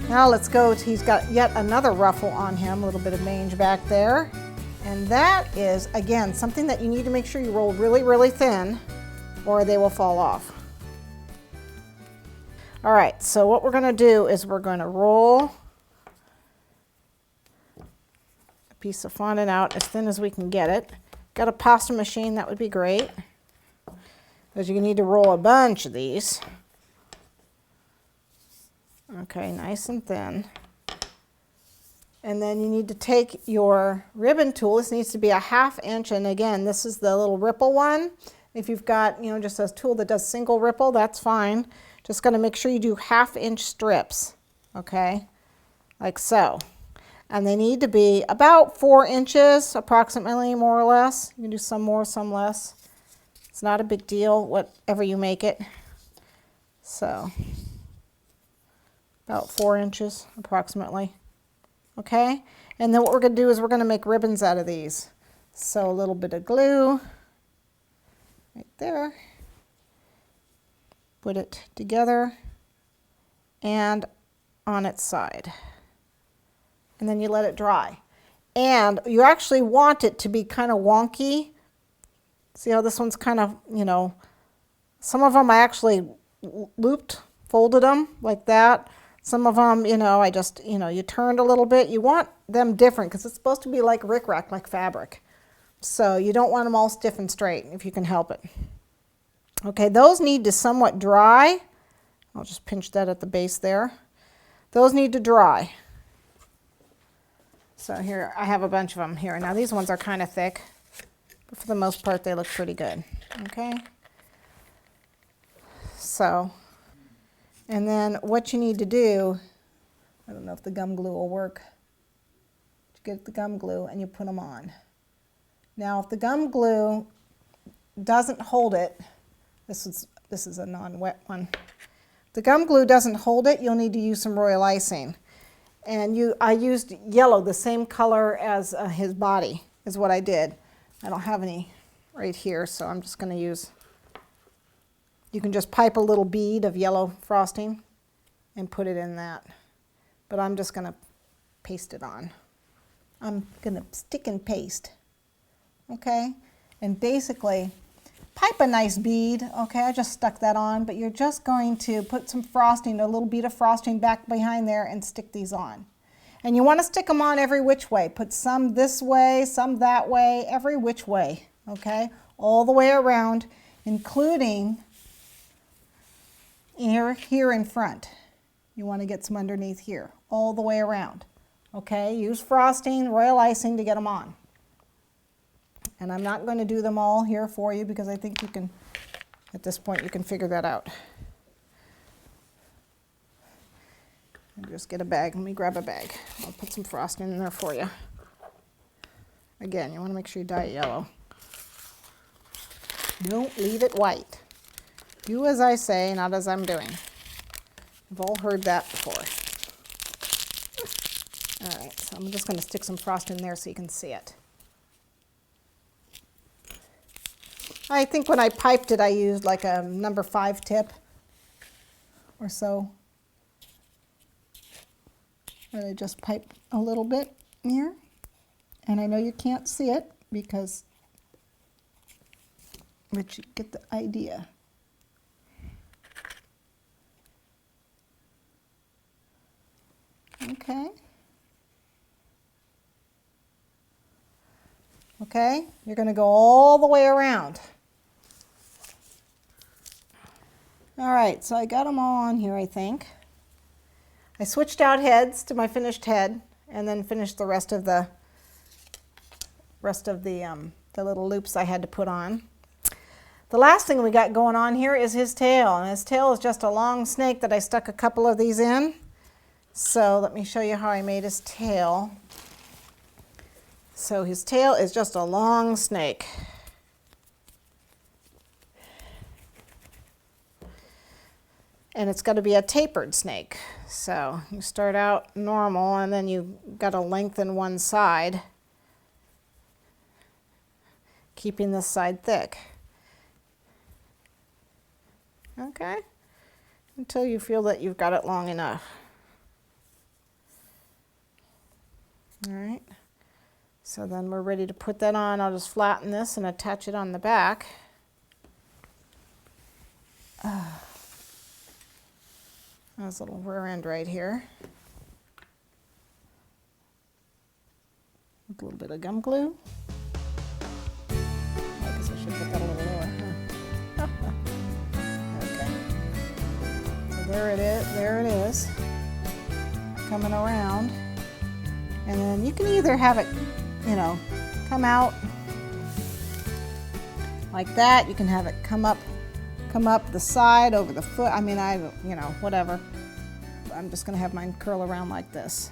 Now let's go to, he's got yet another ruffle on him, a little bit of mange back there. And that is, again, something that you need to make sure you roll really, really thin or they will fall off. All right, so what we're gonna do is we're gonna roll a piece of fondant out as thin as we can get it. Got a pasta machine, that would be great, because you need to roll a bunch of these. Okay, nice and thin. And then you need to take your ribbon tool. This needs to be a 1/2 inch, and again, this is the little ripple one. If you've got, you know, just a tool that does single ripple, that's fine. Just gonna make sure you do 1/2 inch strips, okay? Like so. And they need to be about 4 inches, approximately, more or less. You can do some more, some less. It's not a big deal, whatever you make it. So, about 4 inches, approximately. Okay, and then what we're going to do is we're going to make ribbons out of these. So a little bit of glue right there. Put it together and on its side. And then you let it dry. And you actually want it to be kind of wonky. See how this one's kind of, you know, some of them I actually looped, folded them like that. Some of them, you know, I just, you know, you turned a little bit. You want them different because it's supposed to be like rickrack, like fabric. So you don't want them all stiff and straight if you can help it. Okay, those need to somewhat dry. I'll just pinch that at the base there. Those need to dry. So here, I have a bunch of them here. Now these ones are kind of thick, but for the most part they look pretty good. Okay, so. And then what you need to do, I don't know if the gum glue will work. You get the gum glue and you put them on. Now if the gum glue doesn't hold it, this is a non-wet one. If the gum glue doesn't hold it, you'll need to use some royal icing. And I used yellow, the same color as his body is what I did. I don't have any right here, so I'm just going to use. You can just pipe a little bead of yellow frosting and put it in that. But I'm just going to paste it on. I'm going to stick and paste. Okay? And basically, pipe a nice bead. Okay, I just stuck that on. But you're just going to put some frosting, a little bead of frosting back behind there and stick these on. And you want to stick them on every which way. Put some this way, some that way, every which way. Okay? All the way around, including here in front. You want to get some underneath here, all the way around. Okay, use frosting, royal icing to get them on. And I'm not going to do them all here for you because I think you can, at this point, you can figure that out. I'll just get a bag. Let me grab a bag. I'll put some frosting in there for you. Again, you want to make sure you dye it yellow. Don't leave it white. Do as I say, not as I'm doing. You've all heard that before. All right, so I'm just going to stick some frosting in there so you can see it. I think when I piped it, I used like a number 5 tip or so. And I just pipe a little bit here. And I know you can't see it because, but you get the idea. Okay. Okay, you're going to go all the way around. All right, so I got them all on here, I think. I switched out heads to my finished head and then finished the rest of the little loops I had to put on. The last thing we got going on here is his tail, and his tail is just a long snake that I stuck a couple of these in. So let me show you how I made his tail. So his tail is just a long snake. And it's got to be a tapered snake. So you start out normal and then you got to lengthen one side, keeping this side thick. Okay, until you feel that you've got it long enough. All right. So then we're ready to put that on. I'll just flatten this and attach it on the back. There's a little rear end right here. With a little bit of gum glue. I guess I should put that a little lower, huh? Okay. So there it is, coming around. And then you can either have it, you know, come out like that. You can have it come up the side over the foot. I mean, you know, whatever. I'm just gonna have mine curl around like this.